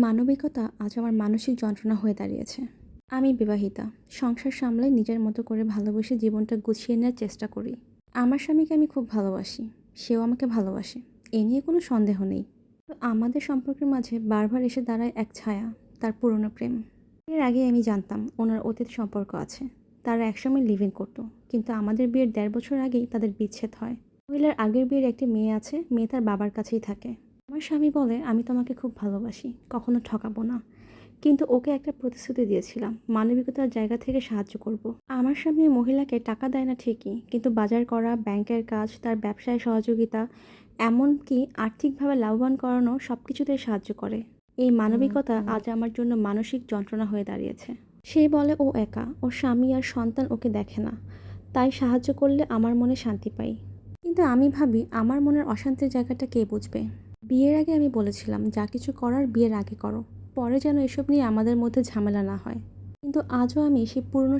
মানবিকতা আজ আমার মানসিক যন্ত্রণা হয়ে দাঁড়িয়েছে। আমি বিবাহিতা। সংসার সামলে নিজের মতো করে ভালোবেসে জীবনটা গুছিয়ে নেওয়ার চেষ্টা করি। আমার স্বামীকে আমি খুব ভালোবাসি। সেও আমাকে ভালোবাসে। এ নিয়ে কোনো সন্দেহ নেই। তো আমাদের সম্পর্কের মাঝে বারবার এসে দাঁড়ায় এক ছায়া, তার পুরনো প্রেম। এর আগে আমি জানতাম ওনার অতীত সম্পর্ক আছে। তারা একসময় লিভ ইন করতো। কিন্তু আমাদের বিয়ের ১.৫ বছর আগেই তাদের বিচ্ছেদ হয়। মহিলার আগের বিয়ের একটি মেয়ে আছে, মেয়ে তার বাবার কাছেই থাকে। আমার স্বামী বলে, আমি তোমাকে খুব ভালোবাসি, কখনো ঠকাবো না। কিন্তু ওকে একটা প্রতিশ্রুতি দিয়েছিলাম, মানবিকতার জায়গা থেকে সাহায্য করব। আমার স্বামী ওই মহিলাকে টাকা দেয় না ঠিকই, কিন্তু বাজার করা, ব্যাংকের কাজ, তার ব্যবসায় সহযোগিতা, এমনকি আর্থিকভাবে লাভবান করানো সব কিছুতেই সাহায্য করে। এই মানবিকতা আজ আমার জন্য মানসিক যন্ত্রণা হয়ে দাঁড়িয়েছে। সে বলে ও একা, ওর স্বামী আর সন্তান ওকে দেখে না, তাই সাহায্য করলে আমার মনে শান্তি পাই। কিন্তু আমি ভাবি, আমার মনের অশান্তির জায়গাটা কে বুঝবে? বিয়ের আগে আমি বলেছিলাম, যা কিছু করার বিয়ের আগে করো, পরে যেন এসব নিয়ে আমাদের মধ্যে ঝামেলা না হয়। কিন্তু আজও আমি সেই পুরনো